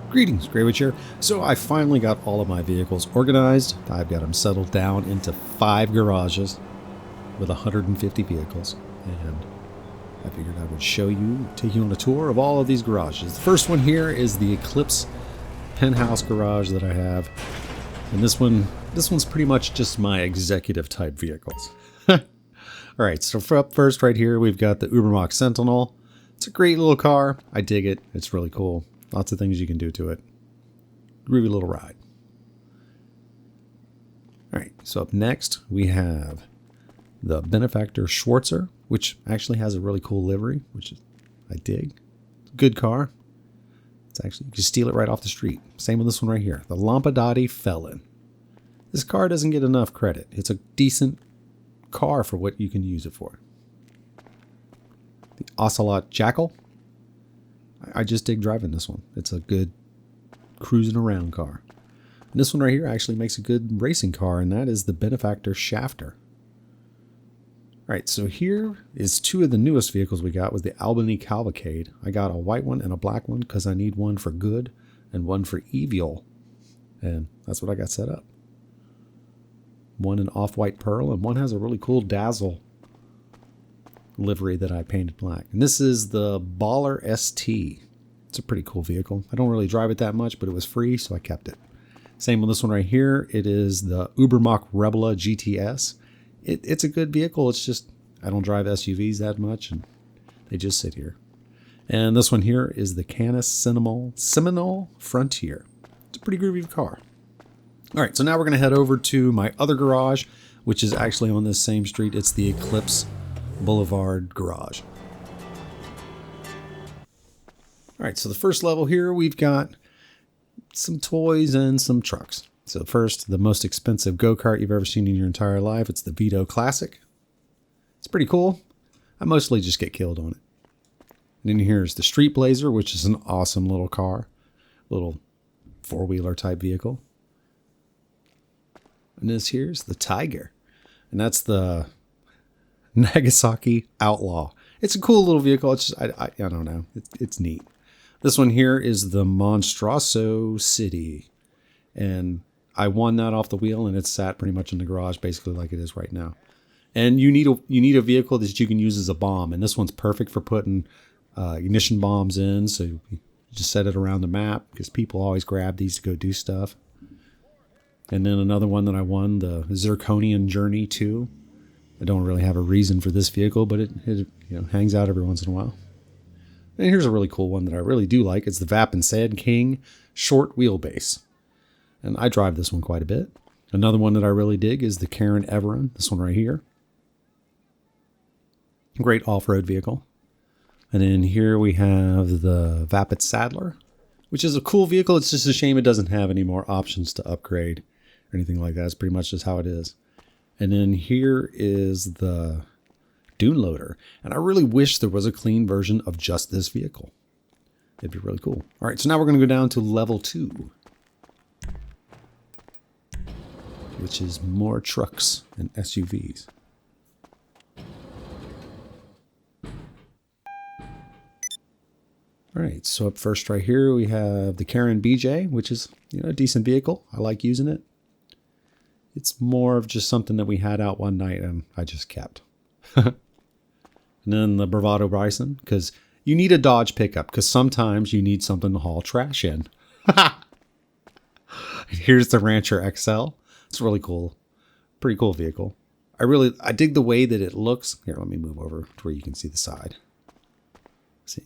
Greetings, Graywitch here. So I finally got all of my vehicles organized. I've got them settled down into 5 garages with 150 vehicles. And I figured I would show you, take you on a tour of all of these garages. The first one here is the Eclipse penthouse garage that I have. And this one's pretty much just my executive type vehicles. Alright, so up first right here we've got the Weaponized Sentinel. It's a great little car. I dig it. It's really cool. Lots of things you can do to it. Groovy little ride. Alright, so up next we have the Benefactor Schwarzer, which actually has a really cool livery, which I dig. Good car. It's actually, you can steal it right off the street. Same with this one right here, the Lampadati Felon. This car doesn't get enough credit. It's a decent car for what you can use it for. The Ocelot Jackal. I just dig driving this one. It's a good cruising around car. And this one right here actually makes a good racing car, and that is the Benefactor Shafter. Alright, so here is 2 of the newest vehicles we got was the Albany Cavalcade. I got a white one and a black one because I need one for good and one for evil. And that's what I got set up. One in off-white pearl, and one has a really cool dazzle livery that I painted black. And this is the Baller ST. It's a pretty cool vehicle. I don't really drive it that much, but it was free, so I kept it. Same with this one right here. It is the Ubermacht Rebella GTS. It's a good vehicle. It's just, I don't drive SUVs that much, and they just sit here. And this one here is the Canis Seminole Frontier. It's a pretty groovy car. All right, so now we're going to head over to my other garage, which is actually on this same street. It's the Eclipse Boulevard garage. All right, so the first level here, we've got some toys and some trucks. So first, the most expensive go-kart you've ever seen in your entire life. It's the Vito Classic. It's pretty cool. I mostly just get killed on it. And then here's the Street Blazer, which is an awesome little car. Little four-wheeler type vehicle. And this here's the Tiger. And that's the Nagasaki Outlaw. It's a cool little vehicle. It's just, I don't know. It's neat. This one here is the Monstroso City. And I won that off the wheel, and it's sat pretty much in the garage, basically like it is right now. And you need a vehicle that you can use as a bomb. And this one's perfect for putting ignition bombs in. So you just set it around the map because people always grab these to go do stuff. And then another one that I won, the Zirconian Journey 2. I don't really have a reason for this vehicle, but it hangs out every once in a while. And here's a really cool one that I really do like. It's the Weaponized King Short Wheelbase. And I drive this one quite a bit. Another one that I really dig is the Karen Everin. This one right here. Great off-road vehicle. And then here we have the Vapid Saddler, which is a cool vehicle. It's just a shame it doesn't have any more options to upgrade or anything like that. It's pretty much just how it is. And then here is the Dune Loader. And I really wish there was a clean version of just this vehicle. It'd be really cool. All right, so now we're going to go down to level 2, which is more trucks and SUVs. All right, so up first right here, we have the Karen BJ, which is a decent vehicle. I like using it. It's more of just something that we had out one night and I just kept. And then the Bravado Bryson, because you need a Dodge pickup, because sometimes you need something to haul trash in. Here's the Rancher XL. It's really cool. Pretty cool vehicle. I dig the way that it looks. Here, let me move over to where you can see the side. See.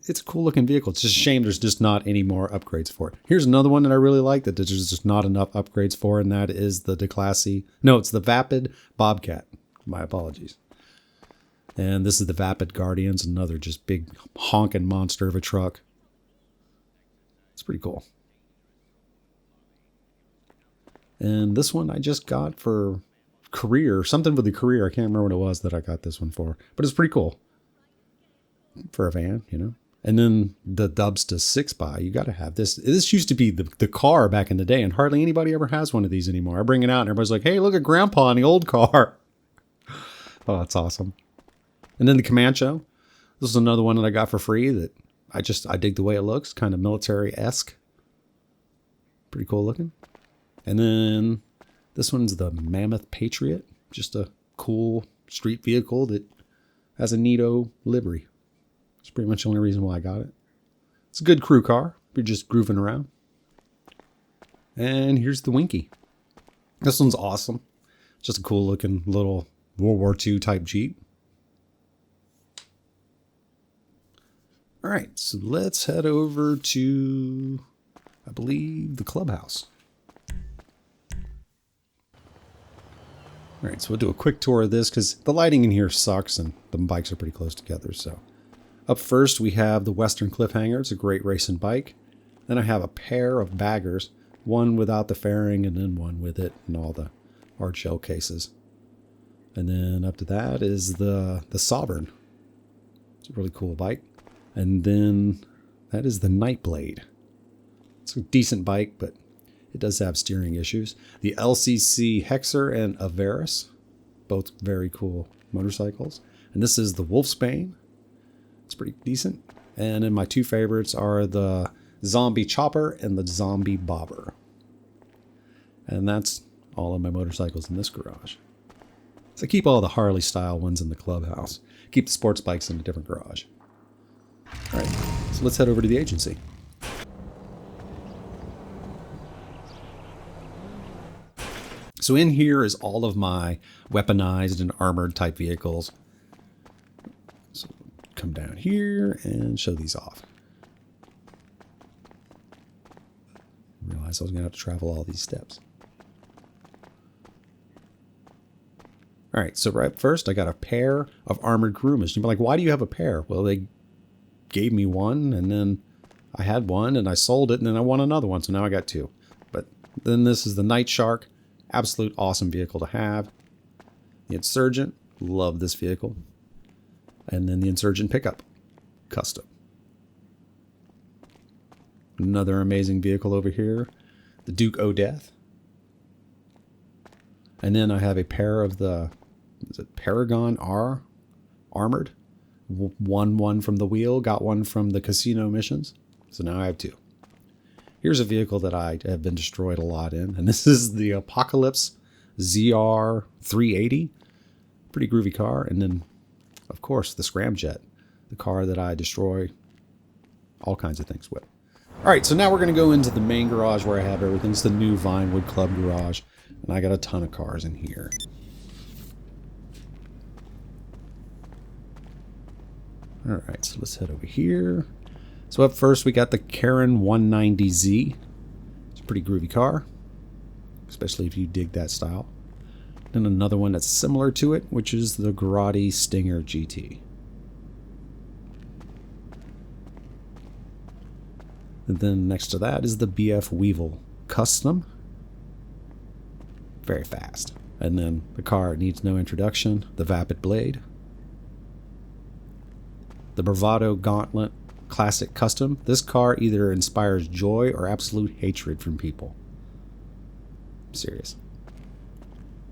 It's a cool looking vehicle. It's just a shame there's just not any more upgrades for it. Here's another one that I really like that there's just not enough upgrades for, and that is the Declassy. No, it's the Vapid Bobcat. My apologies. And this is the Vapid Guardians, another just big honking monster of a truck. It's pretty cool. And this one I just got for career, something for the career. I can't remember what it was that I got this one for, but it's pretty cool for a van, And then the Dubsta 6x, you got to have this. This used to be the car back in the day, and hardly anybody ever has one of these anymore. I bring it out, and everybody's like, hey, look at Grandpa in the old car. Oh, that's awesome. And then the Comanche. This is another one that I got for free that I dig the way it looks, kind of military-esque. Pretty cool looking. And then this one's the Mammoth Patriot. Just a cool street vehicle that has a neato livery. It's pretty much the only reason why I got it. It's a good crew car. You're just grooving around. And here's the Winky. This one's awesome. Just a cool looking little World War II type Jeep. All right, so let's head over to, I believe, the clubhouse. All right, so we'll do a quick tour of this because the lighting in here sucks and the bikes are pretty close together. So up first, we have the Western Cliffhanger. It's a great racing bike. Then I have a pair of baggers, one without the fairing and then one with it and all the hard shell cases. And then up to that is the Sovereign. It's a really cool bike. And then that is the Nightblade. It's a decent bike, but it does have steering issues. The LCC Hexer and Averis, both very cool motorcycles. And this is the Wolfsbane. It's pretty decent. And then my two favorites are the Zombie Chopper and the Zombie Bobber. And that's all of my motorcycles in this garage. So I keep all the Harley style ones in the clubhouse. Keep the sports bikes in a different garage. All right, so let's head over to the agency. So in here is all of my weaponized and armored type vehicles. So come down here and show these off. Realized I was gonna have to travel all these steps. All right, so right first I got a pair of armored groomers. You'd be like, why do you have a pair? Well, they gave me one, and then I had one, and I sold it, and then I won another one, so now I got two. But then this is the Night Shark. Absolute awesome vehicle to have. The Insurgent, love this vehicle. And then the Insurgent Pickup, custom. Another amazing vehicle over here, the Duke O'Death. And then I have a pair of the, is it Paragon R armored. Won one from the wheel, got one from the casino missions. So now I have two. Here's a vehicle that I have been destroyed a lot in, and this is the Apocalypse ZR 380. Pretty groovy car. And then, of course, the Scramjet, the car that I destroy all kinds of things with. All right, so now we're going to go into the main garage where I have everything. It's the new Vinewood Club garage, and I got a ton of cars in here. All right, so let's head over here. So up first, we got the Karen 190Z. It's a pretty groovy car, especially if you dig that style. Then another one that's similar to it, which is the Grotti Stinger GT. And then next to that is the BF Weevil Custom. Very fast. And then the car needs no introduction, the Vapid Blade. The Bravado Gauntlet Classic Custom. This car either inspires joy or absolute hatred from people. I'm serious.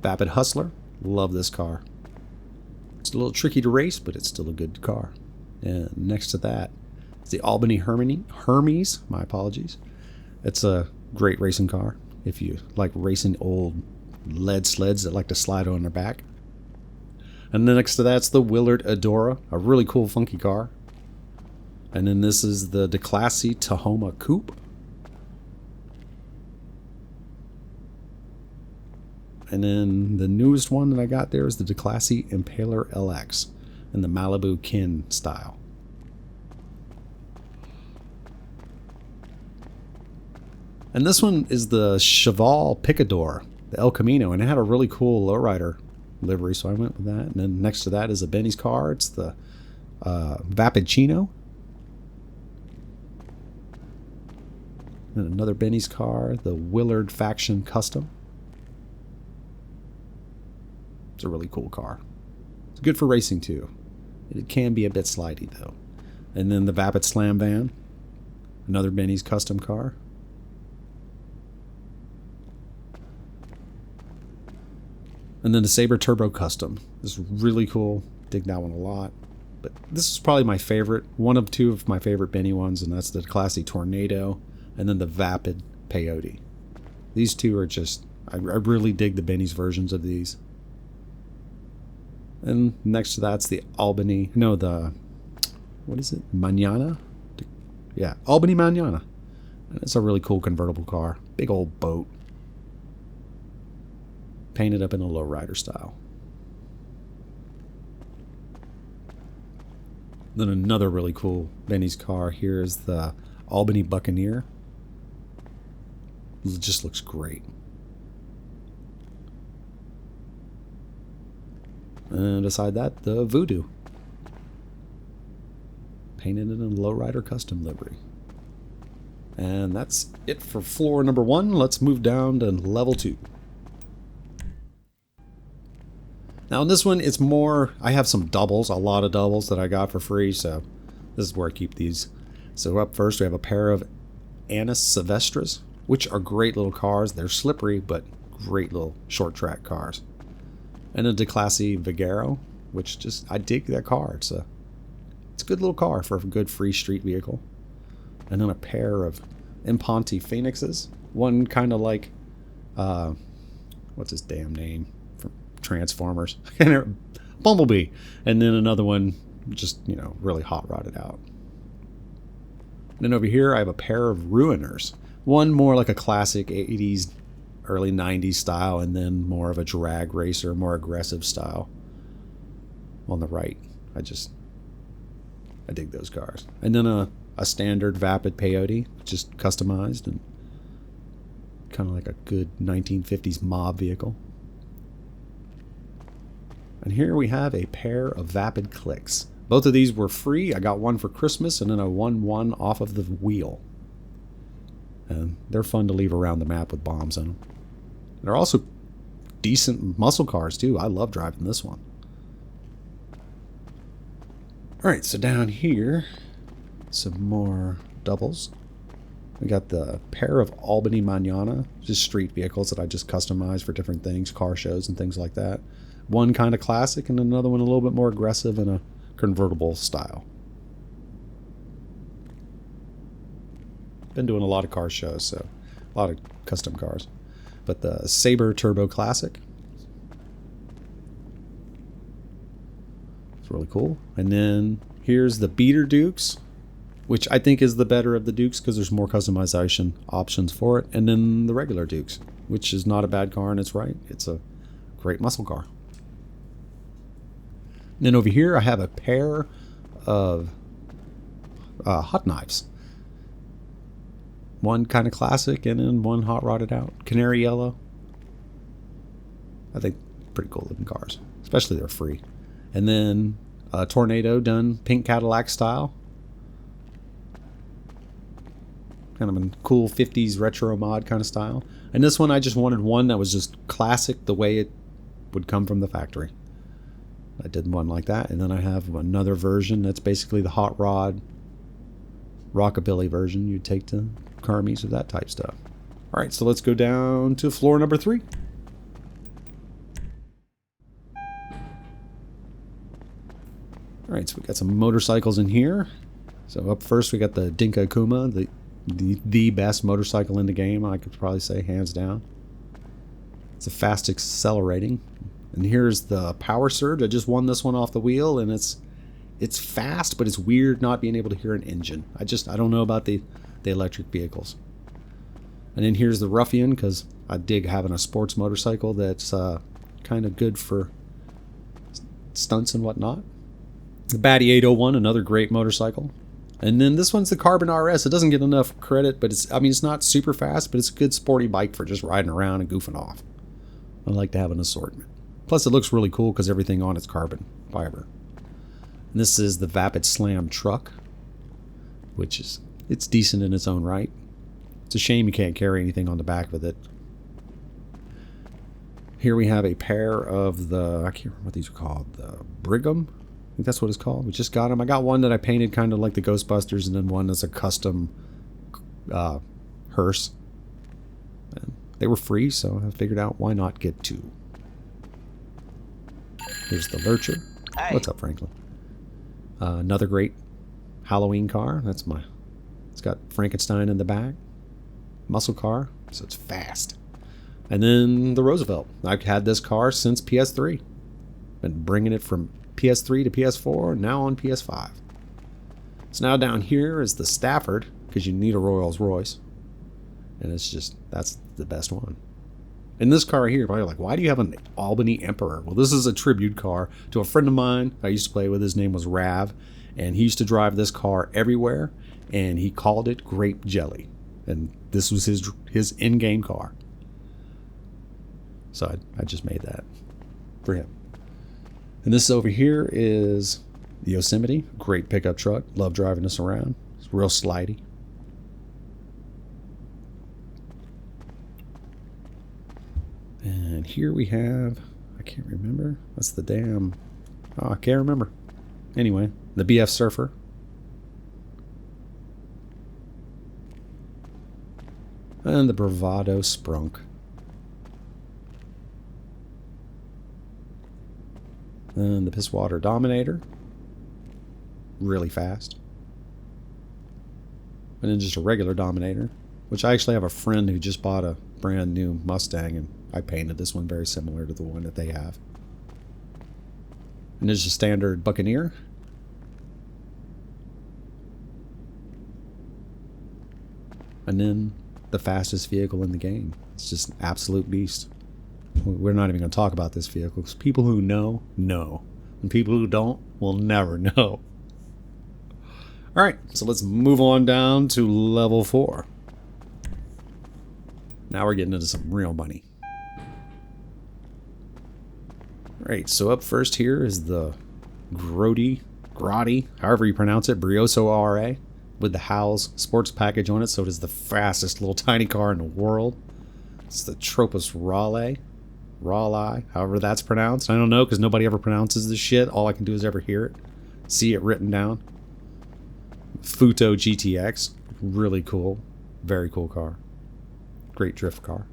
Vapid Hustler. Love this car. It's a little tricky to race, but it's still a good car. And next to that is the Albany Hermes. My apologies. It's a great racing car if you like racing old lead sleds that like to slide on their back. And then next to that's the Willard Adora, a really cool funky car. And then this is the DeClassy Tahoma Coupe. And then the newest one that I got there is the DeClassy Impaler LX in the Malibu Kin style. And this one is the Cheval Picador, the El Camino, and it had a really cool lowrider livery, so I went with that. And then next to that is a Benny's car. It's the Vapid Chino. And another Benny's car, the Willard Faction Custom. It's a really cool car. It's good for racing too. It can be a bit slidey though. And then the Vapid Slam Van, another Benny's custom car. And then the Sabre Turbo Custom. This is really cool. Dig that one a lot. But this is probably my favorite, one of two of my favorite Benny ones, and that's the classy Tornado and then the Vapid Peyote. These two are just, I really dig the Benny's versions of these. And next to that's the Albany, no, the, what is it? Mañana? Yeah, Albany Mañana. And it's a really cool convertible car. Big old boat. Painted up in a lowrider style. Then another really cool Benny's car here is the Albany Buccaneer. It just looks great. And beside that, the Voodoo. Painted in a lowrider custom livery. And that's it for floor number 1. Let's move down to level 2. Now in this one, it's more, I have some doubles, a lot of doubles that I got for free, so this is where I keep these. So up first, we have a pair of Annis Silvestras, which are great little cars. They're slippery, but great little short track cars. And a DeClasse Vigero, which just, I dig that car. It's a good little car for a good free street vehicle. And then a pair of Imponti Phoenixes. One kind of like, what's his damn name from Transformers? Bumblebee. And then another one just, you know, really hot rodded out. And then over here I have a pair of Ruiners. One more like a classic 80s, early 90s style, and then more of a drag racer, more aggressive style on the right. I dig those cars. And then a standard Vapid Peyote, just customized and kind of like a good 1950s mob vehicle. And here we have a pair of Vapid Clicks. Both of these were free. I got one for Christmas and then I won one off of the wheel. And they're fun to leave around the map with bombs in them. They're also decent muscle cars too. I love driving this one. Alright, so down here, some more doubles. We got the pair of Albany Mañana, just street vehicles that I just customized for different things, car shows and things like that. One kind of classic and another one a little bit more aggressive in a convertible style. Been doing a lot of car shows, so a lot of custom cars. But the Sabre Turbo Classic, it's really cool. And then here's the Beater Dukes, which I think is the better of the Dukes because there's more customization options for it. And then the regular Dukes, which is not a bad car and it's right. It's a great muscle car. And then over here I have a pair of hot knives. One kind of classic and then one hot rodded out. Canary yellow. I think pretty cool looking cars. Especially they're free. And then a Tornado done pink Cadillac style. Kind of a cool 50s retro mod kind of style. And this one I just wanted one that was just classic the way it would come from the factory. I did one like that. And then I have another version that's basically the hot rod rockabilly version you'd take to car meets with that type stuff. Alright, so let's go down to floor number 3. Alright, so we got some motorcycles in here. So up first we got the Dinka Kuma, the best motorcycle in the game, I could probably say, hands down. It's a fast accelerating. And here's the Power Surge. I just won this one off the wheel, and it's fast, but it's weird not being able to hear an engine. I don't know about the electric vehicles. And then here's the Ruffian, because I dig having a sports motorcycle that's kind of good for stunts and whatnot. The Batty 801, another great motorcycle. And then this one's the Carbon RS. It doesn't get enough credit, but it's not super fast, but it's a good sporty bike for just riding around and goofing off. I like to have an assortment. Plus it looks really cool because everything on it's carbon fiber. And this is the Vapid Slam truck, which is, it's decent in its own right. It's a shame you can't carry anything on the back with it. Here we have a pair of the, I can't remember what these are called, the Brigham. I think that's what it's called. We just got them. I got one that I painted kind of like the Ghostbusters, and then one that's a custom hearse. And they were free, so I figured out why not get two. Here's the Lurcher. Hey. What's up, Franklin? Another great Halloween car. It's got Frankenstein in the back. Muscle car, so it's fast. And then the Roosevelt. I've had this car since PS3. Been bringing it from PS3 to PS4, now on PS5. So now down here is the Stafford, because you need a Rolls Royce. And that's the best one. And this car here, you're probably like, why do you have an Albany Emperor? Well, this is a tribute car to a friend of mine I used to play with. His name was Rav. And he used to drive this car everywhere. And he called it Grape Jelly. And this was his in-game car. So I just made that for him. And this over here is the Yosemite. Great pickup truck. Love driving this around. It's real slidey. And here we have, I can't remember. That's the damn, I can't remember. Anyway, the BF Surfer. And the Bravado Sprunk. And the Pisswater Dominator. Really fast. And then just a regular Dominator. Which I actually have a friend who just bought a brand new Mustang, and I painted this one very similar to the one that they have. And there's a standard Buccaneer. And then the fastest vehicle in the game. It's just an absolute beast. We're not even going to talk about this vehicle, because people who know. And people who don't will never know. Alright, so let's move on down to level 4. Now we're getting into some real money. Alright, so up first here is the Grotti, however you pronounce it, Brioso RA, with the Howes sports package on it, so it is the fastest little tiny car in the world. It's the Tropos Raleigh, however that's pronounced. I don't know, because nobody ever pronounces this shit. All I can do is ever hear it, see it written down. Futo GTX, really cool, very cool car. Great drift car.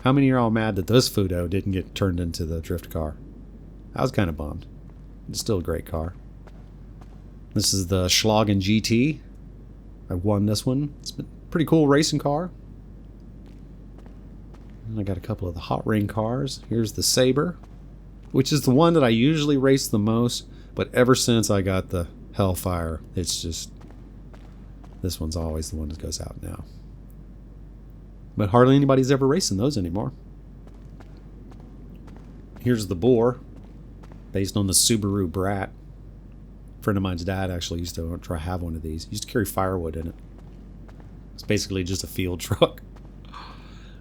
How many are all mad that this Futo didn't get turned into the drift car? I was kind of bummed. It's still a great car. This is the Schlagen GT. I won this one. It's been a pretty cool racing car. And I got a couple of the Hot Ring cars. Here's the Sabre, which is the one that I usually race the most, but ever since I got the Hellfire, it's just, this one's always the one that goes out now. But hardly anybody's ever racing those anymore. Here's the Boar, based on the Subaru Brat. A friend of mine's dad actually used to try to have one of these. He used to carry firewood in it. It's basically just a field truck.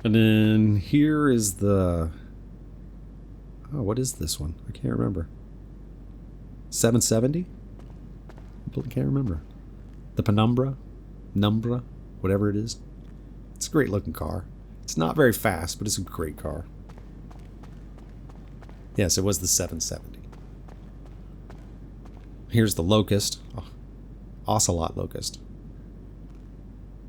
And then here is the... Oh, what is this one? I can't remember. 770? I can't remember. The Penumbra? Whatever it is. It's a great looking car. It's not very fast, but it's a great car. Yes, it was the 770. Here's the Locust. Ocelot Locust.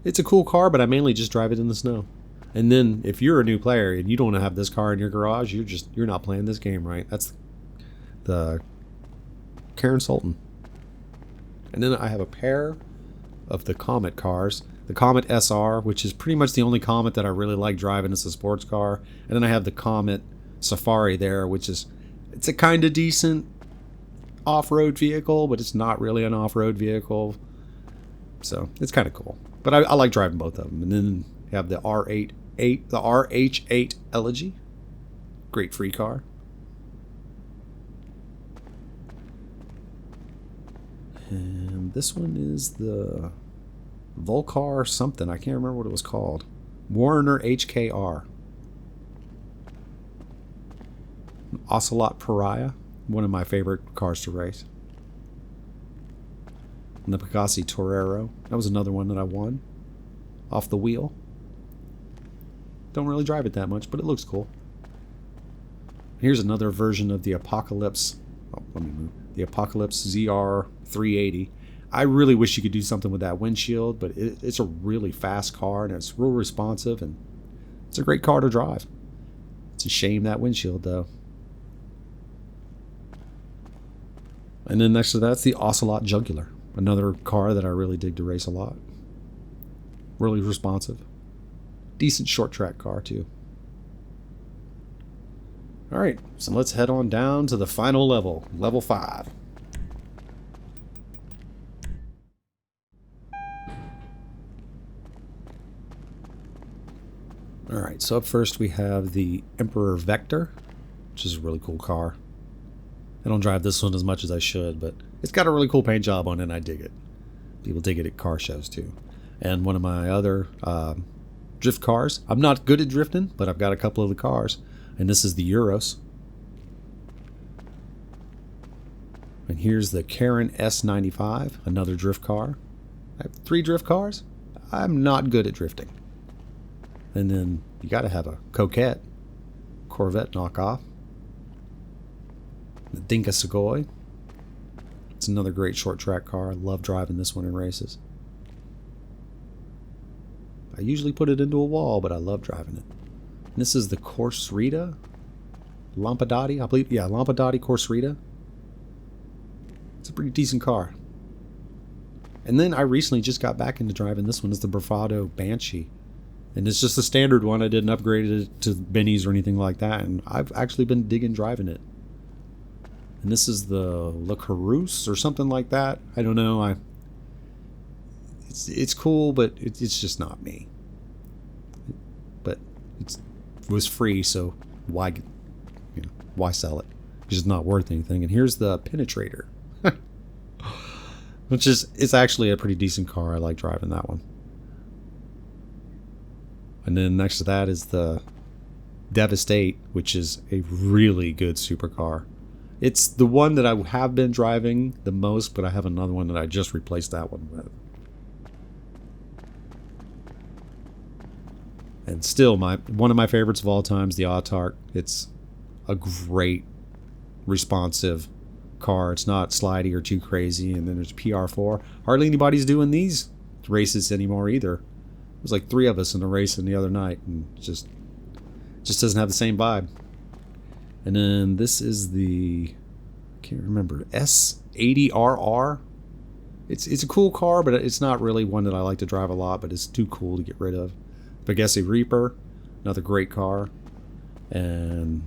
It's a cool car, but I mainly just drive it in the snow. And then if you're a new player and you don't have this car in your garage, you're not playing this game right. That's the Karen Sultan. And then I have a pair of the Comet cars. The Comet SR, which is pretty much the only Comet that I really like driving as a sports car. And then I have the Comet Safari there, which is, it's a kind of decent off-road vehicle, but it's not really an off-road vehicle. So it's kind of cool. But I like driving both of them. And then you have the RH8 Elegy. Great free car. And this one is the Volcar something. I can't remember what it was called. Warner HKR. Ocelot Pariah. One of my favorite cars to race. And the Pegassi Torero. That was another one that I won. Off the wheel. Don't really drive it that much, but it looks cool. Here's another version of the Apocalypse. Oh, let me move. The Apocalypse ZR 380. I really wish you could do something with that windshield, but it's a really fast car, and it's real responsive, and it's a great car to drive. It's a shame that windshield, though. And then next to that's the Ocelot Jugular. Another car that I really dig to race a lot. Really responsive. Decent short track car too. Alright, so let's head on down to the final level. Level 5. Alright, so up first we have the Emperor Vector, which is a really cool car. I don't drive this one as much as I should, but it's got a really cool paint job on it and I dig it. People dig it at car shows too. And one of my other drift cars. I'm not good at drifting, but I've got a couple of the cars. And this is the Euros. And here's the Karen S95, another drift car. I have 3 drift cars. I'm not good at drifting. And then you got to have a Coquette, Corvette knockoff. The Dinka Segoy. It's another great short track car. I love driving this one in races. I usually put it into a wall, but I love driving it. And this is the Corse-Rita Lampadati, I believe. Yeah, Lampadati Corse-Rita. It's a pretty decent car. And then I recently just got back into driving this one. It's the Bravado Banshee. And it's just a standard one. I didn't upgrade it to Benny's or anything like that. And I've actually been digging driving it. And this is the Le Carousse or something like that. I don't know. It's cool, but it's just not me. But it was free, so why sell it? It's just not worth anything. And here's the Penetrator, which it's actually a pretty decent car. I like driving that one. And then next to that is the Devastate, which is a really good supercar. It's the one that I have been driving the most, but I have another one that I just replaced that one with. And still, one of my favorites of all time is the Autark. It's a great, responsive car. It's not slidey or too crazy. And then there's PR4. Hardly anybody's doing these races anymore either. It was like 3 of us in a race the other night, and it just doesn't have the same vibe. And then this is the, I can't remember, S80RR. It's a cool car, but it's not really one that I like to drive a lot, but it's too cool to get rid of. Pegasi Reaper, another great car. And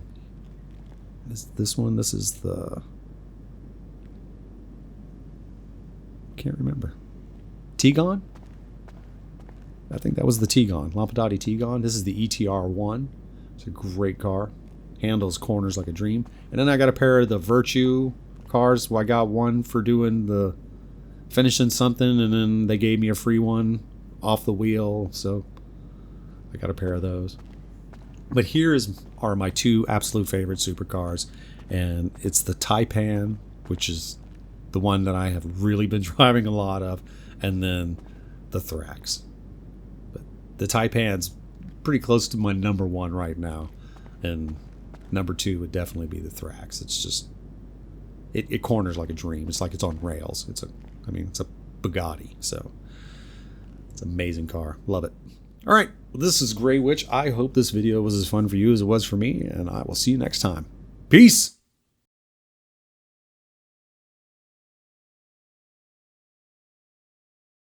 this one, this is the, can't remember, Tigon? I think that was the Tigon, Lampadati Tigon. This is the ETR1. It's a great car. Handles corners like a dream. And then I got a pair of the Virtue cars. Well, I got one for doing the finishing something, and then they gave me a free one off the wheel, so I got a pair of those. But here are my 2 absolute favorite supercars, and it's the Taipan, which is the one that I have really been driving a lot of, and then the Thrax. But the Taipan's pretty close to my number 1 right now, and number 2 would definitely be the Thrax. It's just, it corners like a dream. It's like it's on rails. It's a Bugatti, so it's an amazing car. Love it. All right, well, this is Grey Witch. I hope this video was as fun for you as it was for me, and I will see you next time. Peace!